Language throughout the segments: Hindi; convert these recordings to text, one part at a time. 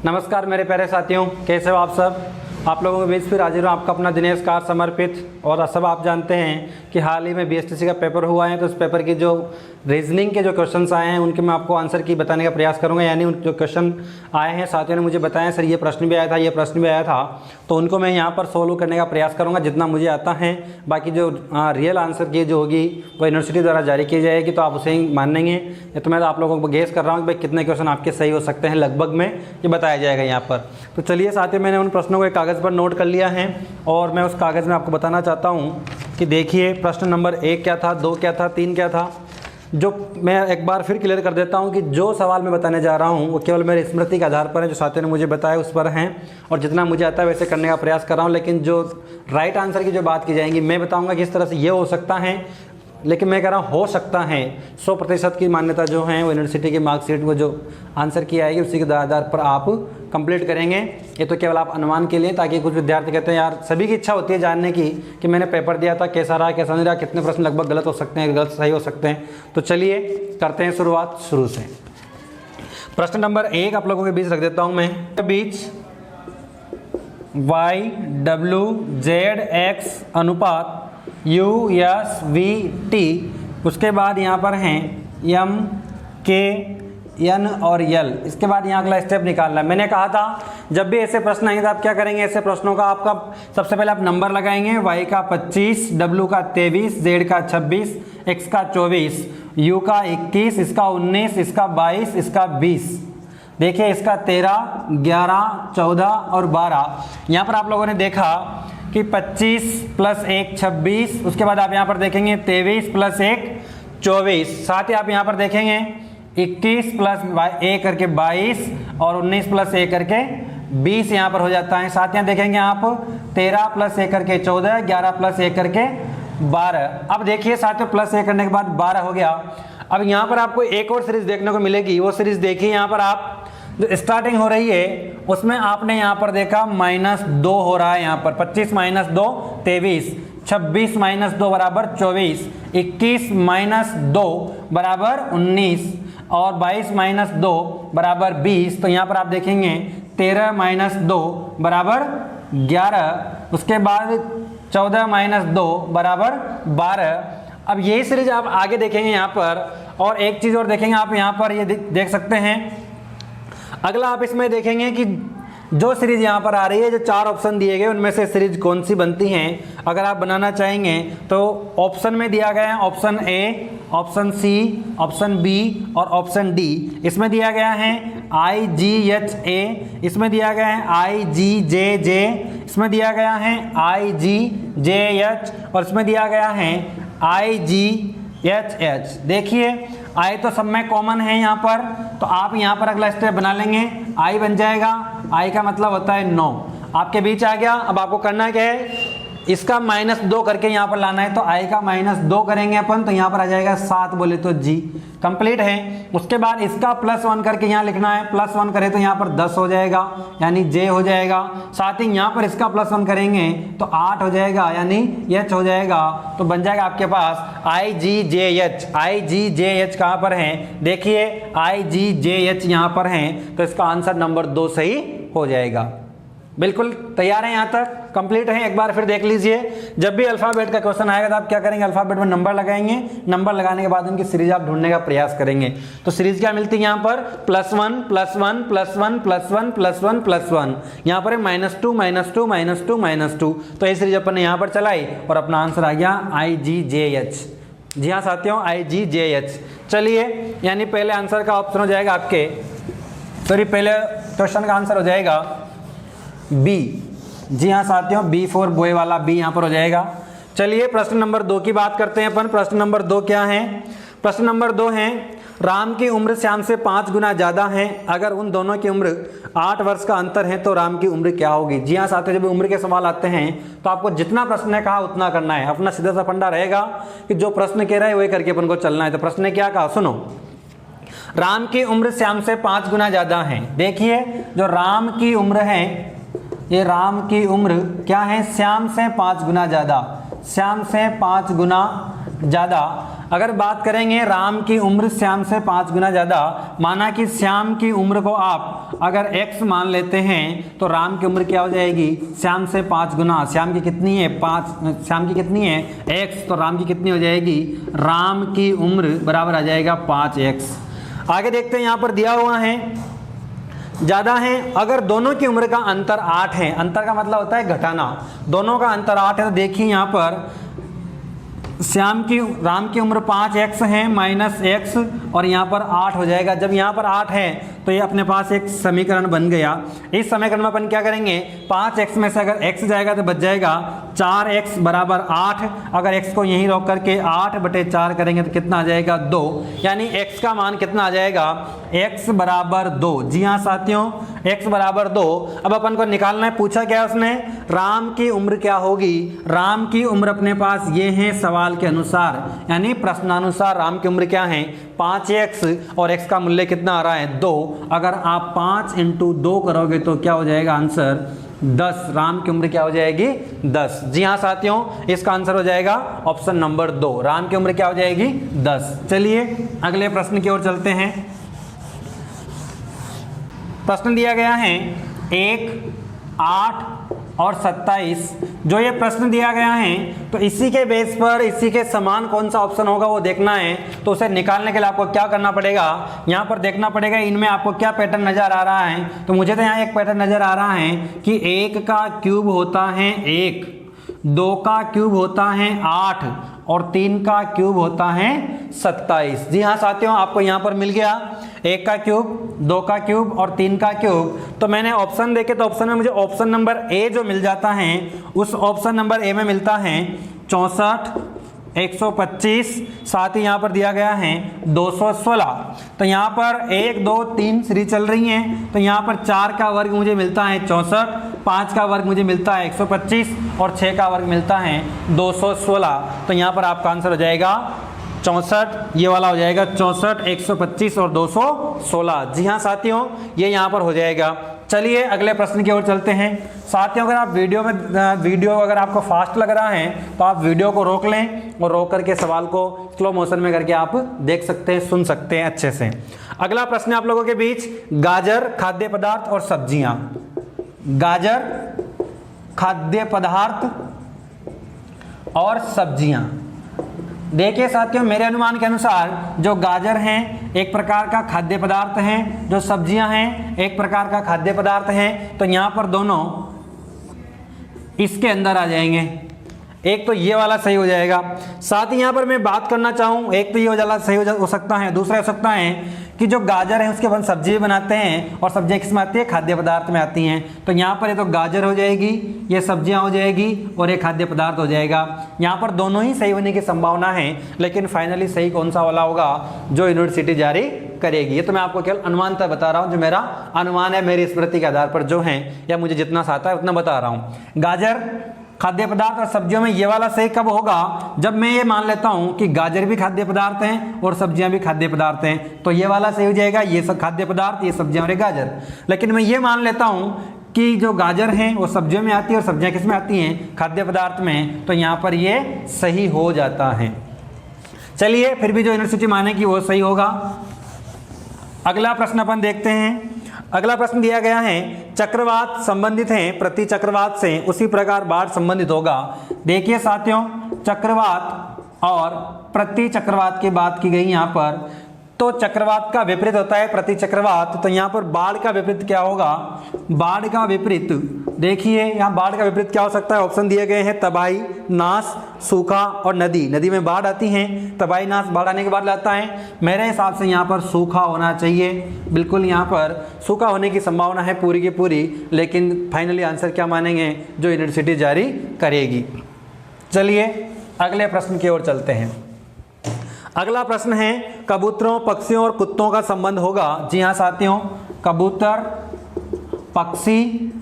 नमस्कार मेरे प्यारे साथियों, कैसे हो आप सब। आप लोगों के बीच फिर हाजिर हूँ, आपका अपना दिनेश कार समर्पित। और सब आप जानते हैं कि हाल ही में बीएसटीसी का पेपर हुआ है, तो उस पेपर की जो रीजनिंग के जो क्वेश्चंस आए हैं उनके मैं आपको आंसर की बताने का प्रयास करूंगा। यानी उन जो क्वेश्चन आए हैं साथियों ने मुझे बताया सर ये प्रश्न भी आया था, ये प्रश्न भी आया था, तो उनको मैं यहाँ पर सोल्व करने का प्रयास करूँगा जितना मुझे आता है। बाकी जो रियल आंसर की जो होगी वो यूनिवर्सिटी द्वारा जारी की जाएगी, तो आप उसे ही मानेंगे। तो मैं आप लोगों को गेस कर रहा हूँ कि भाई कितने क्वेश्चन आपके सही हो सकते हैं, लगभग में ये बताया जाएगा यहाँ पर। तो चलिए साथियों, मैंने उन प्रश्नों को एक कागज़ पर नोट कर लिया है और मैं उस कागज़ में आपको बताना चाहता हूँ कि देखिए प्रश्न नंबर 1 क्या था, 2 क्या था, 3 क्या था। जो मैं एक बार फिर क्लियर कर देता हूं कि जो सवाल मैं बताने जा रहा हूं वो केवल मेरी स्मृति के आधार पर है, जो साथियों ने मुझे बताया उस पर हैं और जितना मुझे आता है वैसे करने का प्रयास कर रहा हूं। लेकिन जो राइट आंसर की जो बात की जाएगी मैं बताऊंगा कि इस तरह से ये हो सकता है, लेकिन मैं कह रहा हूँ हो सकता है। 100% की मान्यता जो है वो यूनिवर्सिटी की मार्कशीट में जो आंसर की आएगी उसी के आधार पर आप कंप्लीट करेंगे। ये तो केवल आप अनुमान के लिए, ताकि कुछ विद्यार्थी कहते हैं यार सभी की इच्छा होती है जानने की कि मैंने पेपर दिया था कैसा रहा कैसा नहीं रहा, कितने प्रश्न लगभग गलत हो सकते हैं, गलत सही हो सकते हैं। तो चलिए करते हैं शुरुआत शुरू से। प्रश्न नंबर 1 आप लोगों के बीच रख देता हूँ मैं, बीच y w z x अनुपात u s v t, उसके बाद यहाँ पर हैं m k n और l। इसके बाद यहाँ अगला स्टेप निकालना है। मैंने कहा था जब भी ऐसे प्रश्न आएंगे तो आप क्या करेंगे, ऐसे प्रश्नों का आपका सबसे पहले आप नंबर लगाएंगे। y का 25, w का 23, z का 26, x का 24, u का 21, इसका 19, इसका 22, इसका 20। देखिए इसका 13, 11, 14 और 12। यहाँ पर आप लोगों ने देखा कि 25 + 1 26, उसके बाद आप यहाँ पर देखेंगे 23 + 1 24। साथ ही आप यहाँ पर देखेंगे 21 + 1 करके 22 और 19 + 1 करके 20 यहाँ पर हो जाता है। साथ ही देखेंगे आप 13 + 1 करके 14, 11 + 1 करके 12। अब देखिए साथ में +1 करने के बाद 12 हो गया। अब यहाँ पर आपको एक और सीरीज देखने को मिलेगी, वो सीरीज देखिए यहाँ पर आप जो स्टार्टिंग हो रही है उसमें आपने यहाँ पर देखा -2 हो रहा है। यहाँ पर 25 - 2 23, 26 - 2 बराबर 24, 21 - 2 बराबर 19 और 22 - 2 बराबर 20। तो यहाँ पर आप देखेंगे 13 - 2 बराबर 11, उसके बाद 14 - 2 बराबर 12। अब यही सीरीज आप आगे देखेंगे यहाँ पर। और एक चीज़ और देखेंगे आप यहाँ पर, ये देख सकते हैं। अगला आप इसमें देखेंगे कि जो सीरीज यहाँ पर आ रही है, जो 4 ऑप्शन दिए गए उनमें से सीरीज कौन सी बनती हैं। अगर आप बनाना चाहेंगे तो ऑप्शन में दिया गया है option A, option C, option B और ऑप्शन डी। इसमें दिया गया है IGHA, इसमें दिया गया है IGJJ, इसमें दिया गया है IGJH और इसमें दिया गया है IGHH। देखिए आई तो सब में कॉमन है यहाँ पर, तो आप यहाँ पर अगला स्टेप बना लेंगे। आई बन जाएगा, आई का मतलब होता है 9। आपके बीच आ गया। अब आपको करना क्या है, इसका -2 करके यहाँ पर लाना है। तो आई का -2 करेंगे अपन, तो यहाँ पर आ जाएगा 7, बोले तो जी कंप्लीट है। उसके बाद इसका +1 करके यहाँ लिखना है, +1 करें तो यहाँ पर 10 हो जाएगा यानी जे हो जाएगा। साथ ही यहाँ पर इसका +1 करेंगे तो 8 हो जाएगा यानी एच हो जाएगा। तो बन जाएगा आपके पास IGJH। IGJH कहाँ पर है, देखिए IGJH यहाँ पर है, तो इसका आंसर नंबर 2 सही हो जाएगा। बिल्कुल तैयार है, यहाँ तक कंप्लीट है। एक बार फिर देख लीजिए, जब भी अल्फाबेट का क्वेश्चन आएगा तो आप क्या करेंगे, अल्फाबेट में नंबर लगाएंगे। नंबर लगाने के बाद उनकी सीरीज आप ढूंढने का प्रयास करेंगे। तो सीरीज क्या मिलती है यहाँ पर, +1 +1 +1 +1 +1 +1। यहाँ पर है -2 -2 -2 -2। तो ये सीरीज अपन ने यहाँ पर चलाई और अपना आंसर आ गया IGJH। जी हाँ साथियों, IGJH। चलिए, यानी पहले आंसर का ऑप्शन हो जाएगा आपके, सॉरी पहले क्वेश्चन का आंसर हो जाएगा बी। जी हाँ साथियों, B फॉर बॉय वाला B यहाँ पर हो जाएगा। चलिए प्रश्न नंबर 2 की बात करते हैं अपन। प्रश्न नंबर 2 क्या है, प्रश्न नंबर 2 है राम की उम्र श्याम से 5 गुना ज़्यादा है। अगर उन दोनों की उम्र 8 वर्ष का अंतर है तो राम की उम्र क्या होगी। जी हाँ साथियों, जब उम्र के सवाल आते हैं तो आपको जितना प्रश्न ने कहा उतना करना है। अपना सीधा सा फंडा रहेगा कि जो प्रश्न कह रहा है वही करके अपन को चलना है। तो प्रश्न ने क्या कहा सुनो, राम की उम्र श्याम से 5 गुना ज़्यादा है। देखिए जो राम की उम्र है ये राम की उम्र क्या है, श्याम से 5 गुना ज़्यादा, श्याम से 5 गुना ज़्यादा। अगर बात करेंगे राम की उम्र श्याम से 5 गुना ज़्यादा, माना कि श्याम की उम्र को आप अगर x मान लेते हैं तो राम की उम्र क्या हो जाएगी, श्याम से 5 गुना। श्याम की कितनी है 5, श्याम की कितनी है x, तो राम की कितनी हो जाएगी, राम की उम्र बराबर आ जाएगा 5x। आगे देखते हैं, यहाँ पर दिया हुआ है ज़्यादा है। अगर दोनों की उम्र का अंतर 8 है, अंतर का मतलब होता है घटाना, दोनों का अंतर 8 है, तो देखिए यहाँ पर राम की उम्र 5x है माइनस x और यहाँ पर 8 हो जाएगा। जब यहाँ पर 8 है तो ये अपने पास एक समीकरण बन गया। इस समीकरण में अपन क्या करेंगे, 5x में से अगर x जाएगा तो बच जाएगा 4x बराबर 8। अगर x को यहीं रोक करके 8/4 करेंगे तो कितना आ जाएगा 2, यानी x का मान कितना आ जाएगा, x बराबर 2। जी हाँ साथियों, x बराबर 2। अब अपन को निकालना है, पूछा क्या उसने, राम की उम्र क्या होगी। राम की उम्र अपने पास ये है सवाल के अनुसार, यानी प्रश्नानुसार राम की उम्र क्या है 5x और x का मूल्य कितना आ रहा है 2। अगर आप 5 × 2 करोगे तो क्या हो जाएगा आंसर 10। राम की उम्र क्या हो जाएगी 10। जी हाँ साथियों, इसका आंसर हो जाएगा ऑप्शन नंबर 2, राम की उम्र क्या हो जाएगी 10। चलिए अगले प्रश्न की ओर चलते हैं। प्रश्न दिया गया है 1, 8 और 27। जो ये प्रश्न दिया गया है तो इसी के बेस पर इसी के समान कौन सा ऑप्शन होगा वो देखना है। तो उसे निकालने के लिए आपको क्या करना पड़ेगा, यहाँ पर देखना पड़ेगा इनमें आपको क्या पैटर्न नजर आ रहा है। तो मुझे तो यहाँ एक पैटर्न नजर आ रहा है कि 1 का क्यूब होता है 1, 2 का क्यूब होता है 8 और 3 का क्यूब होता है 27। जी हाँ साथियों, आपको यहाँ पर मिल गया 1 का क्यूब, 2 का क्यूब और 3 का क्यूब। तो मैंने ऑप्शन देखे तो ऑप्शन में मुझे ऑप्शन नंबर ए जो मिल जाता है, उस ऑप्शन नंबर ए में मिलता है 64, 125, साथ ही यहाँ पर दिया गया है 216। तो यहाँ पर 1, 2, 3 सीरीज चल रही हैं, तो यहाँ पर 4 का वर्ग मुझे मिलता है 64, 5 का वर्ग मुझे मिलता है 125 और 6 का वर्ग मिलता है 216। तो यहाँ पर आपका आंसर हो जाएगा 64, ये वाला हो जाएगा 64, 125 और 216। जी हाँ साथियों, ये यहाँ पर हो जाएगा। चलिए अगले प्रश्न की ओर चलते हैं। साथियों, अगर आप वीडियो अगर आपको फास्ट लग रहा है तो आप वीडियो को रोक लें और रोक करके सवाल को स्लो मोशन में करके आप देख सकते हैं, सुन सकते हैं अच्छे से। अगला प्रश्न है आप लोगों के बीच, गाजर, खाद्य पदार्थ और सब्जियां। गाजर, खाद्य पदार्थ और सब्जियां। देखिए साथियों, मेरे अनुमान के अनुसार जो गाजर हैं एक प्रकार का खाद्य पदार्थ हैं, जो सब्जियां हैं एक प्रकार का खाद्य पदार्थ हैं। तो यहाँ पर दोनों इसके अंदर आ जाएंगे। एक तो ये वाला सही हो जाएगा। साथ ही यहाँ पर मैं बात करना चाहूँ, एक तो ये वाला सही हो सकता है, दूसरा हो सकता है कि जो गाजर है उसके अपन सब्जी भी बनाते हैं और सब्जियाँ किस में आती है, खाद्य पदार्थ में आती हैं। तो यहाँ पर ये तो गाजर हो जाएगी, ये सब्जियाँ हो जाएगी और ये खाद्य पदार्थ हो जाएगा। यहाँ पर दोनों ही सही होने की संभावना है, लेकिन फाइनली सही कौन सा वाला होगा जो यूनिवर्सिटी जारी करेगी। ये तो मैं आपको केवल अनुमानतः बता रहा हूँ, जो मेरा अनुमान है मेरी स्मृति के आधार पर जो है, या मुझे जितना आता है उतना बता रहा हूँ। गाजर, खाद्य पदार्थ और सब्जियों में ये वाला सही कब होगा, जब मैं ये मान लेता हूं कि गाजर भी खाद्य पदार्थ हैं और सब्जियां भी खाद्य पदार्थ हैं। तो ये वाला सही हो जाएगा, ये सब खाद्य पदार्थ, ये सब्जियां और ये गाजर। लेकिन मैं ये मान लेता हूं कि जो गाजर हैं वो सब्जियों में आती है और सब्जियां किस में आती हैं, खाद्य पदार्थ में। तो यहाँ पर ये सही हो जाता है। चलिए फिर भी जो यूनिवर्सिटी मानेगी वो सही होगा। अगला प्रश्न अपन देखते हैं। अगला प्रश्न दिया गया है, चक्रवात संबंधित है प्रति चक्रवात से, उसी प्रकार बाढ़ संबंधित होगा। देखिए साथियों, चक्रवात और प्रति चक्रवात की बात की गई यहाँ पर, तो चक्रवात का विपरीत होता है प्रति चक्रवात। तो यहाँ पर बाढ़ का विपरीत क्या होगा, बाढ़ का विपरीत देखिए यहाँ बाढ़ का विपरीत क्या हो सकता है। ऑप्शन दिए गए हैं, तबाही, नाश, सूखा और नदी। नदी में बाढ़ आती है, तबाही नाश बाढ़ आने के बाद लाता है। मेरे हिसाब से यहाँ पर सूखा होना चाहिए, बिल्कुल यहाँ पर सूखा होने की संभावना है पूरी की पूरी। लेकिन फाइनली आंसर क्या मानेंगे, जो यूनिवर्सिटी जारी करेगी। चलिए अगले प्रश्न की ओर चलते हैं। अगला प्रश्न है, कबूतरों, पक्षियों और कुत्तों का संबंध होगा। जी हाँ साथियों, कबूतर, पक्षी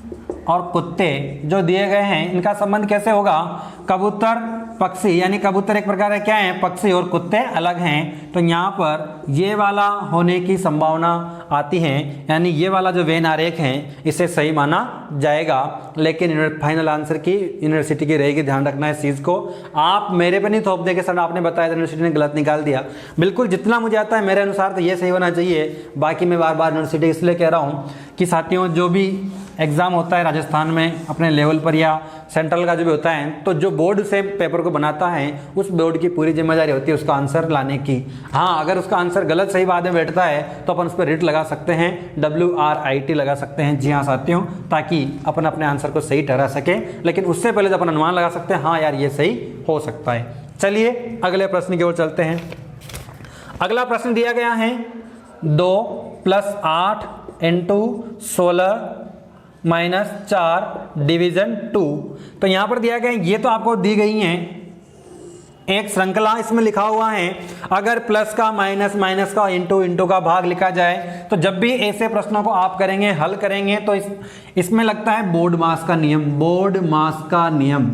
और कुत्ते जो दिए गए हैं इनका संबंध कैसे होगा, कबूतर पक्षी, यानी कबूतर एक प्रकार है क्या है, पक्षी, और कुत्ते अलग हैं, तो यहाँ पर ये वाला होने की संभावना आती है, यानी ये वाला जो वेन आरेख है इसे सही माना जाएगा। लेकिन फाइनल आंसर की यूनिवर्सिटी की रहेगी, ध्यान रखना इस चीज़ को। आप मेरे पे नहीं थोप देंगे सर आपने बताया यूनिवर्सिटी ने गलत निकाल दिया, बिल्कुल जितना मुझे आता है मेरे अनुसार तो ये सही होना चाहिए। बाकी मैं बार बार यूनिवर्सिटी इसलिए कह रहा हूँ कि साथियों जो भी एग्ज़ाम होता है राजस्थान में अपने लेवल पर या सेंट्रल का जो भी होता है, तो जो बोर्ड से पेपर को बनाता है उस बोर्ड की पूरी जिम्मेदारी होती है उसका आंसर लाने की। हाँ, अगर उसका आंसर गलत सही बाद में बैठता है तो अपन उस पर रिट लगा सकते हैं, WRIT लगा सकते हैं। जी हाँ साथियों, ताकि अपन अपने आंसर को सही ठहरा सके, लेकिन उससे पहले तो अपन अनुमान लगा सकते हैं हाँ यार ये सही हो सकता है। चलिए अगले प्रश्न की ओर चलते हैं। अगला प्रश्न दिया गया है 2 + 8 × 16 - 4 डिवीजन 2। तो यहां पर दिया गया ये तो आपको दी गई है एक श्रृंखला, इसमें लिखा हुआ है अगर प्लस का माइनस का इंटू का भाग लिखा जाए तो जब भी ऐसे प्रश्नों को आप करेंगे हल करेंगे तो इसमें लगता है बोर्ड मास का नियम। बोर्ड मास का नियम,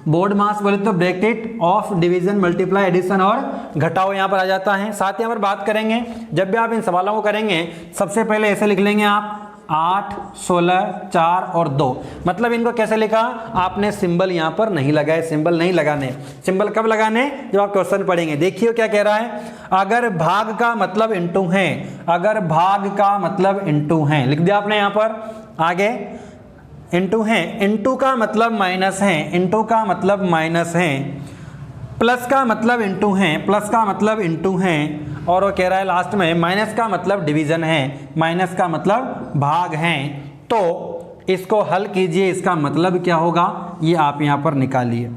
बोर्ड मास बोले तो bracket of division multiply addition और घटाओ यहाँ पर आ जाता है। साथ ही यहाँ पर बात करेंगे जब भी आप इन सवालों को करेंगे सबसे पहले ऐसे लिख लेंगे आप 8, 16, 4 और 2। मतलब इनको कैसे लिखा, आपने सिंबल यहाँ पर नहीं लगाए, सिंबल नहीं लगाने। सिंबल कब लगाने, जब आप क्वेश्चन पढ़ेंगे। देखिए क्या कह रहा है, अगर भाग का मतलब इनटू है, अगर भाग का मतलब इनटू है, लिख दिया आपने यहाँ पर। आगे इनटू है, इनटू का मतलब माइनस है, इनटू का मतलब माइनस है, प्लस का मतलब इनटू है, प्लस का मतलब इनटू है, और वो कह रहा है लास्ट में माइनस का मतलब डिवीजन है, माइनस का मतलब भाग है। तो इसको हल कीजिए, इसका मतलब क्या होगा ये आप यहां पर निकालिए।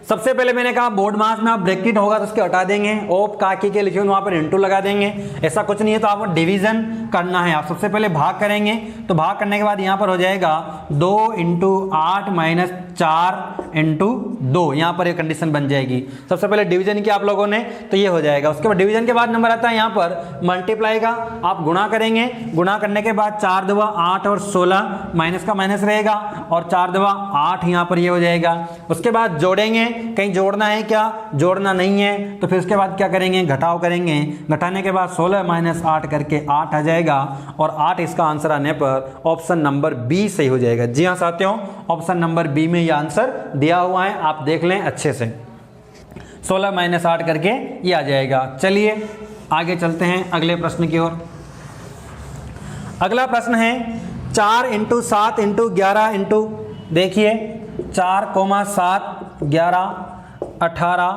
सबसे पहले मैंने कहा बोर्ड मास में आप ब्रैकेट होगा तो उसके हटा देंगे, ओप काकी के लिखे वहां पर इंटू लगा देंगे, ऐसा कुछ नहीं है। तो आपको डिवीजन करना है, आप सबसे पहले भाग करेंगे तो भाग करने के बाद यहां पर हो जाएगा 2 × 8 - 4 × 2, यहां पर एक कंडीशन बन जाएगी। सबसे पहले डिवीजन किया आप लोगों ने तो ये हो जाएगा। उसके बाद डिवीजन के बाद नंबर आता है यहां पर मल्टीप्लाई का, आप गुणा करेंगे, गुणा करने के बाद 4 दूना 8 और 16, माइनस का माइनस रहेगा और 4 दूना 8 यहां पर ये हो जाएगा। उसके बाद जोड़ेंगे, कहीं जोड़ना है क्या, जोड़ना नहीं है, तो फिर उसके बाद क्या करेंगे, घटाव करेंगे, घटाने के बाद 16 - 8 करके 8 आ जाएगा और 8 इसका आंसर आने पर ऑप्शन नंबर बी सही हो जाएगा। जी हाँ साथियों, ऑप्शन नंबर बी में ये आंसर दिया हुआ है, आप देख लें अच्छे से, 16 - 8 करके ये आ जाएगा। चलिए आगे चलते हैं अगले प्रश्न की ओर। अगला प्रश्न है 4 × 7 × 11 देखिए 4, 7, 11, 18,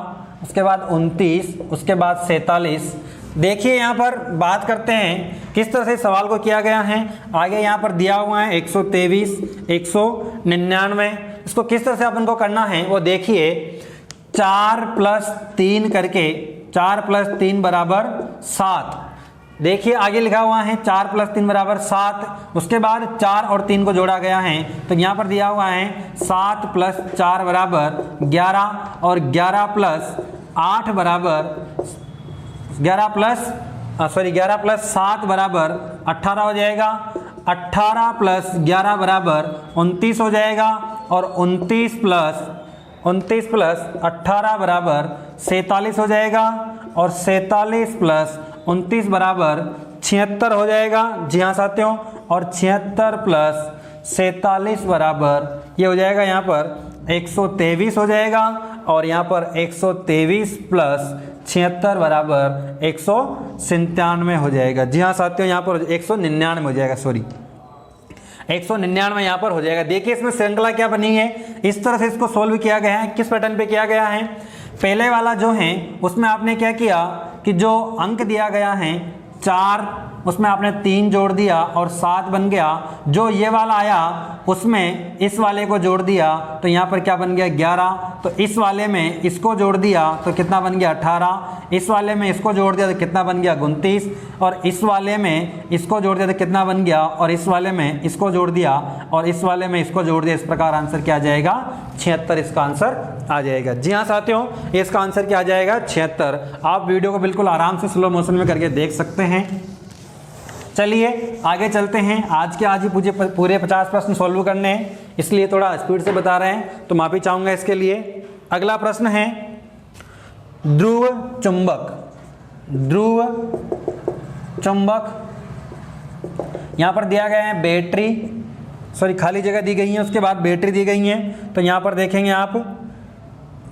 उसके बाद 29, उसके बाद 47। देखिए यहाँ पर बात करते हैं किस तरह से सवाल को किया गया है। आगे यहाँ पर दिया हुआ है 123, 199, इसको किस तरह से अपन को करना है वो देखिए। 4 + 3 करके 4 + 3 = 7। देखिए आगे लिखा हुआ है 4 + 3 = 7, उसके बाद 4 और 3 को जोड़ा गया है तो यहाँ पर दिया हुआ है 7 + 4 = 11 और 11 + 8 11 + 7 = 18 हो जाएगा। 18 + 11 = 29 हो जाएगा और 29 + 18 = 47 हो जाएगा और 47 + 29 = 76 हो जाएगा। जी हाँ साथियों, और 76 + 47 = ये हो जाएगा यहाँ पर 123 हो जाएगा और यहाँ पर 123 + 76 = 197 हो जाएगा। जी हाँ साथियों, यहाँ पर 199 हो जाएगा, सॉरी 199 यहाँ पर हो जाएगा। देखिए इसमें श्रृंखला क्या बनी है, इस तरह से इसको सोल्व किया गया है। किस पैटर्न पे किया गया है, पहले वाला जो है उसमें आपने क्या किया कि जो अंक दिया गया है 4, उसमें आपने 3 जोड़ दिया और 7 बन गया। जो ये वाला आया उसमें इस वाले को जोड़ दिया तो यहाँ पर क्या बन गया 11, तो इस वाले में इसको जोड़ दिया तो कितना बन गया 18, इस वाले में इसको जोड़ दिया तो कितना बन गया 29, और इस वाले में इसको जोड़ दिया तो कितना बन गया, और इस वाले में इसको जोड़ दिया और इस वाले में इसको जोड़ दिया। इस प्रकार आंसर क्या आ जाएगा 76, इसका आंसर आ जाएगा। जी हाँ साथियों, इसका आंसर क्या आ जाएगा 76। आप वीडियो को बिल्कुल आराम से स्लो मोशन में करके देख सकते हैं। चलिए आगे चलते हैं। आज के आज ही पूरे 50 प्रश्न सॉल्व करने हैं, इसलिए थोड़ा स्पीड से बता रहे हैं, तो माफी चाहूँगा इसके लिए। अगला प्रश्न है ध्रुव चुंबक। ध्रुव चुंबक यहाँ पर दिया गया है बैटरी, सॉरी खाली जगह दी गई है, उसके बाद बैटरी दी गई है। तो यहाँ पर देखेंगे आप,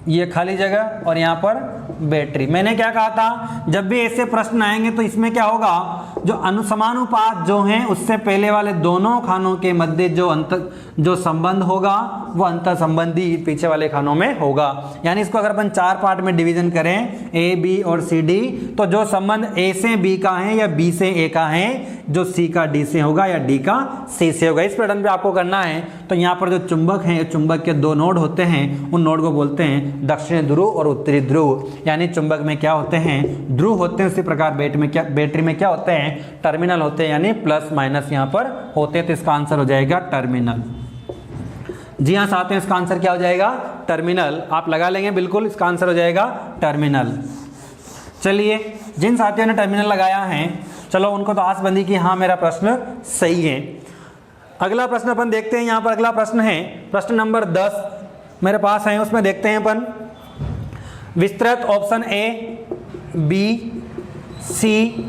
ये खाली जगह और यहाँ पर बैटरी। मैंने क्या कहा था, जब भी ऐसे प्रश्न आएंगे तो इसमें क्या होगा, जो अनुसमानुपात जो हैं उससे पहले वाले दोनों खानों के मध्य जो संबंध होगा वो अंतर संबंधी पीछे वाले खानों में होगा। यानी इसको अगर अपन 4 पार्ट में डिवीजन करें, ए, बी और सी, डी, तो जो संबंध ए से बी का है या बी से ए का है, जो सी का डी से होगा या डी का सी से होगा। इस पैटर्न पे आपको करना है। तो यहाँ पर जो चुंबक है, चुंबक के 2 नोड होते हैं, उन नोड को बोलते हैं दक्षिणी ध्रुव और उत्तरी ध्रुव। यानी चुंबक में क्या होते हैं, ध्रुव होते हैं, उसी प्रकार बैटरी में क्या होते हैं, टर्मिनल होते हैं, यानी प्लस माइनस यहाँ पर होते हैं। तो इसका आंसर हो जाएगा टर्मिनल। जी हाँ साथियों, इसका आंसर क्या हो जाएगा, टर्मिनल। आप लगा लेंगे बिल्कुल, इसका आंसर हो जाएगा टर्मिनल। चलिए, जिन साथियों ने टर्मिनल लगाया है, चलो उनको तो आस बंदी की हाँ मेरा प्रश्न सही है। अगला प्रश्न अपन देखते हैं। यहाँ पर अगला प्रश्न है प्रश्न नंबर 10 मेरे पास है, उसमें देखते हैं अपन विस्तृत ऑप्शन ए, बी, सी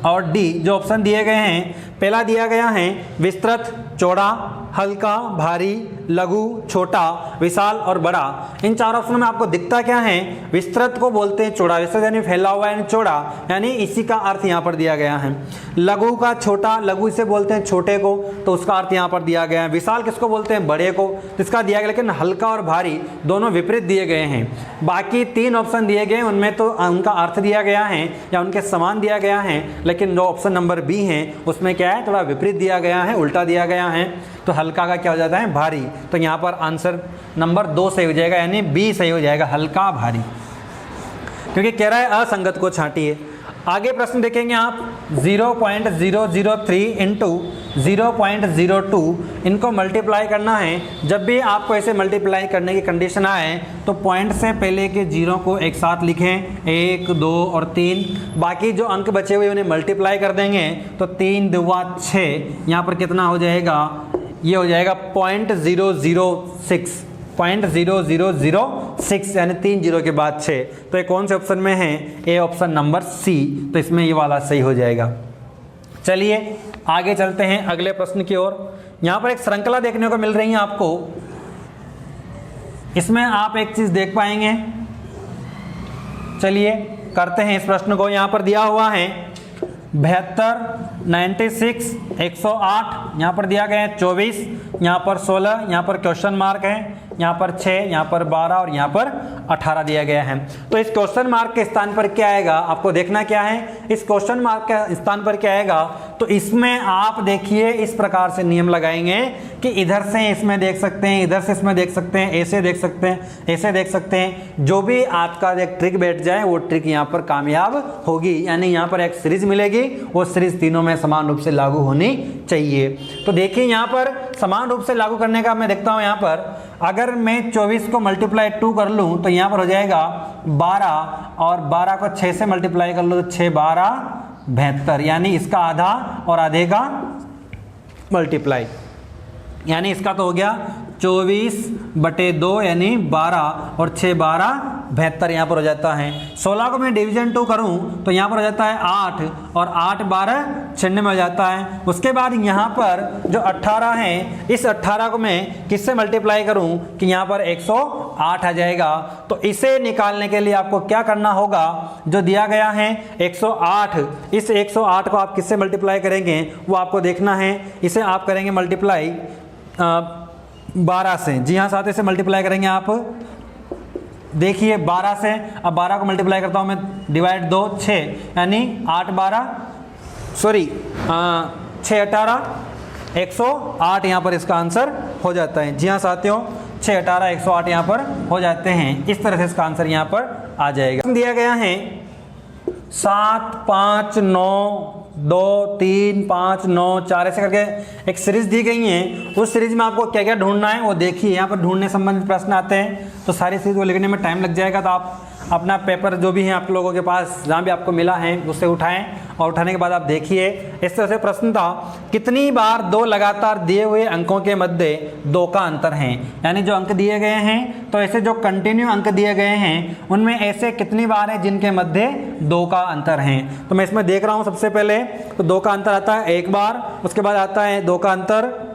और डी जो ऑप्शन दिए गए हैं। पहला दिया गया है विस्तृत, चौड़ा, हल्का, भारी, लघु, छोटा, विशाल और बड़ा। इन 4 ऑप्शनों में आपको दिखता क्या है, विस्तृत को बोलते हैं चौड़ा, विस्तृत यानी फैला हुआ यानी चौड़ा, यानी इसी का अर्थ यहाँ पर दिया गया है। लघु का छोटा, लघु इसे बोलते हैं छोटे को, तो उसका अर्थ यहाँ पर दिया गया है। विशाल किसको बोलते हैं, बड़े को, तो इसका दिया गया। लेकिन हल्का और भारी दोनों विपरीत दिए गए हैं। बाकी 3 ऑप्शन दिए गए उनमें तो उनका अर्थ दिया गया है या उनके समान दिया गया है, लेकिन जो ऑप्शन नंबर बी है उसमें क्या है, थोड़ा विपरीत दिया गया है, उल्टा दिया गया है। तो हल्का का क्या हो जाता है, भारी। तो यहाँ पर आंसर नंबर 2 सही हो जाएगा, यानी बी सही हो जाएगा, हल्का भारी, क्योंकि कह रहा है असंगत को छांटिए। आगे प्रश्न देखेंगे आप 0.003 इंटू 0.02, इनको मल्टीप्लाई करना है। जब भी आपको ऐसे मल्टीप्लाई करने की कंडीशन आए तो पॉइंट से पहले के जीरो को एक साथ लिखें, 1, 2 और 3। बाकी जो अंक बचे हुए उन्हें मल्टीप्लाई कर देंगे तो 3 दूना 6, यहाँ पर कितना हो जाएगा, ये हो जाएगा 0.006, 0.0006, यानी 3 जीरो के बाद 6। तो ये कौन से ऑप्शन में है, ए ऑप्शन नंबर सी। तो इसमें ये वाला सही हो जाएगा। चलिए आगे चलते हैं अगले प्रश्न की ओर। यहाँ पर एक श्रृंखला देखने को मिल रही है आपको, इसमें आप एक चीज देख पाएंगे। चलिए करते हैं इस प्रश्न को। यहाँ पर दिया हुआ है 72, 96, 108, यहाँ पर दिया गया है 24, यहाँ पर 16, यहाँ पर क्वेश्चन मार्क है, यहाँ पर 6, यहाँ पर 12 और यहाँ पर 18 दिया गया है। तो इस क्वेश्चन मार्क के स्थान पर क्या आएगा, आपको देखना क्या है, इस क्वेश्चन मार्क के स्थान पर क्या आएगा। तो इसमें आप देखिए इस प्रकार से नियम लगाएंगे कि इधर से इसमें देख सकते हैं, इधर से इसमें देख सकते हैं, ऐसे देख सकते हैं, ऐसे देख सकते हैं। जो भी आपका एक ट्रिक बैठ जाए वो ट्रिक यहाँ पर कामयाब होगी, यानी यहाँ पर एक सीरीज मिलेगी, वो सीरीज तीनों में समान रूप से लागू होनी चाहिए। तो देखिए यहाँ पर समान रूप से लागू करने का मैं देखता हूँ। यहाँ पर अगर मैं 24 को मल्टीप्लाई 2 कर लूँ तो यहाँ पर हो जाएगा 12, और 12 को 6 से मल्टीप्लाई कर लो तो 6, 12, 72, यानी इसका आधा और आधे का मल्टीप्लाई, यानी इसका तो हो गया 24/2 यानी 12 और 6, 12, 72 यहाँ पर हो जाता है। 16 को मैं डिवीजन 2 करूँ तो यहाँ पर हो जाता है 8, और 8, 12, 96 हो जाता है। उसके बाद यहाँ पर जो 18 है, इस 18 को मैं किससे मल्टीप्लाई करूँ कि यहाँ पर 108 आ जाएगा। तो इसे निकालने के लिए आपको क्या करना होगा, जो दिया गया है 108, इस 108 को आप किससे मल्टीप्लाई करेंगे वो आपको देखना है। इसे आप करेंगे मल्टीप्लाई 12 से। जी हाँ साथ से मल्टीप्लाई करेंगे आप, देखिए 12 से। अब 12 को मल्टीप्लाई करता हूँ मैं, डिवाइड 2, 6, यानी 8, 12, सॉरी 6, 18, 108 यहाँ पर इसका आंसर हो जाता है। जी हाँ साथियों, 6, 18, 108 यहाँ पर हो जाते हैं। इस तरह से इसका आंसर यहाँ पर आ जाएगा। दिया गया है 7, 5, 9, 2, 3, 5, 9, 4 ऐसे करके एक सीरीज दी गई है। उस सीरीज में आपको क्या क्या ढूंढना है वो देखिए। यहाँ पर ढूंढने संबंधित प्रश्न आते हैं, तो सारी सीरीज को लिखने में टाइम लग जाएगा, तो आप अपना पेपर जो भी है आप लोगों के पास जहाँ भी आपको मिला है उससे उठाएं और उठाने के बाद आप देखिए इस तरह से प्रश्न था, कितनी बार दो लगातार दिए हुए अंकों के मध्य 2 का अंतर है। यानी जो अंक दिए गए हैं तो ऐसे जो कंटिन्यू अंक दिए गए हैं उनमें ऐसे कितनी बार है जिनके मध्य 2 का अंतर है। तो मैं इसमें देख रहा हूँ सबसे पहले तो 2 का अंतर आता है 1 बार, उसके बाद आता है 2 का अंतर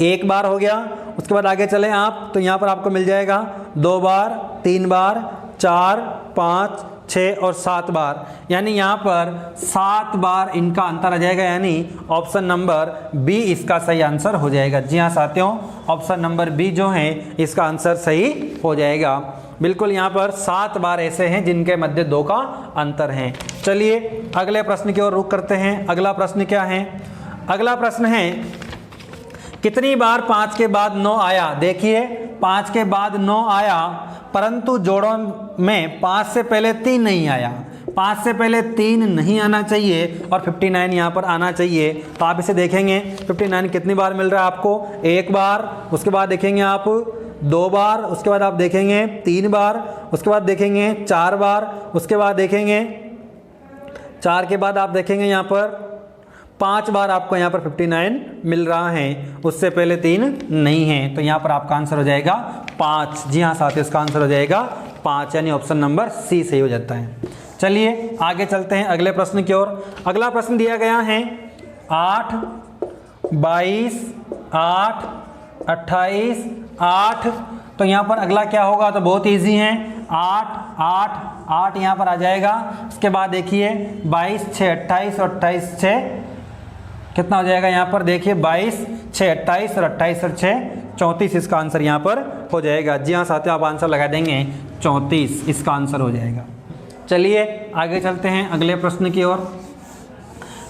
1 बार हो गया। उसके बाद आगे चले आप तो यहाँ पर आपको मिल जाएगा 2 बार, 3 बार, 4, 5, 6 और 7 बार। यानी यहाँ पर 7 बार इनका अंतर आ जाएगा, यानी ऑप्शन नंबर बी इसका सही आंसर हो जाएगा। जी हाँ साथियों, ऑप्शन नंबर बी जो है इसका आंसर सही हो जाएगा। बिल्कुल यहाँ पर 7 बार ऐसे हैं जिनके मध्य 2 का अंतर है। चलिए अगले प्रश्न की ओर रुख करते हैं। अगला प्रश्न क्या है? अगला प्रश्न है कितनी बार 5 के बाद 9 आया। देखिए 5 के बाद 9 आया परंतु जोड़ों में 5 से पहले 3 नहीं आया। 5 से पहले 3 नहीं आना चाहिए और 59 यहाँ पर आना चाहिए। तो आप इसे देखेंगे 59 कितनी बार मिल रहा है आपको? 1 बार, उसके बाद देखेंगे आप 2 बार, उसके बाद आप देखेंगे 3 बार, उसके बाद देखेंगे 4 बार, उसके बाद देखेंगे 4 के बाद आप देखेंगे यहाँ पर 5 बार आपको यहाँ पर 59 मिल रहा है, उससे पहले 3 नहीं है। तो यहाँ पर आपका आंसर हो जाएगा 5। जी हाँ साथियों, इसका आंसर हो जाएगा 5, यानी ऑप्शन नंबर सी सही हो जाता है। चलिए आगे चलते हैं अगले प्रश्न की ओर। अगला प्रश्न दिया गया है 8, 22, 8, 28, 8। तो यहाँ पर अगला क्या होगा? तो बहुत ईजी है, 8, 8, 8 यहाँ पर आ जाएगा। उसके बाद देखिए 22, 6, 28 और 28, 6 कितना हो जाएगा? यहाँ पर देखिए 22, 6, 28 और 28 और 6 34 इसका आंसर यहाँ पर हो जाएगा। जी हाँ साथियों, आप आंसर लगा देंगे 34 इसका आंसर हो जाएगा। चलिए आगे चलते हैं अगले प्रश्न की ओर।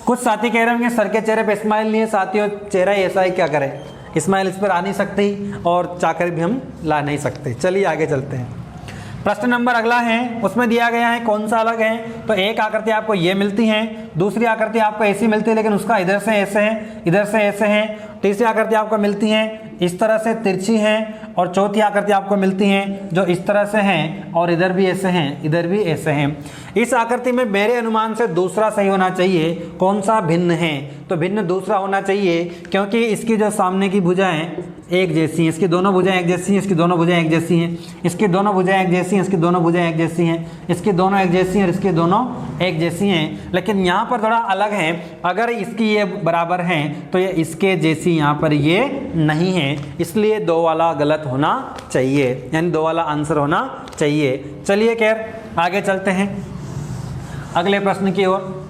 कुछ साथी कह रहे होंगे सर के चेहरे पे स्माइल नहीं है। साथियों चेहरा ही ऐसा है, क्या करें, स्माइल इस पर आ नहीं सकती और चाकर भी हम ला नहीं सकते। चलिए आगे चलते हैं। प्रश्न नंबर अगला है, उसमें दिया गया है कौन सा अलग है। तो एक आकृति आपको ये मिलती है, दूसरी आकृति आपको ऐसी मिलती है लेकिन उसका इधर से ऐसे है, इधर से ऐसे है। तीसरी आकृति आपको मिलती है इस तरह से तिरछी है, और चौथी आकृति आपको मिलती है जो इस तरह से हैं और इधर भी ऐसे हैं, इधर भी ऐसे हैं। इस आकृति में मेरे अनुमान से दूसरा सही होना चाहिए। कौन सा? भिन्न है। तो भिन्न दूसरा होना चाहिए क्योंकि इसकी जो सामने की भुजाएं एक जैसी हैं, इसकी दोनों भुजाएं एक जैसी हैं, इसकी दोनों भुजाएं एक जैसी हैं, इसकी दोनों भुजाएं एक जैसी हैं, इसकी दोनों भुजाएं एक जैसी हैं, इसकी दोनों एक जैसी हैं और इसकी दोनों एक जैसी हैं। लेकिन यहाँ पर थोड़ा अलग है, अगर इसकी ये बराबर हैं तो ये इसके जैसी यहाँ पर ये नहीं है, इसलिए 2 वाला गलत होना चाहिए, यानी 2 वाला आंसर होना चाहिए। चलिए खैर आगे चलते हैं अगले प्रश्न की ओर।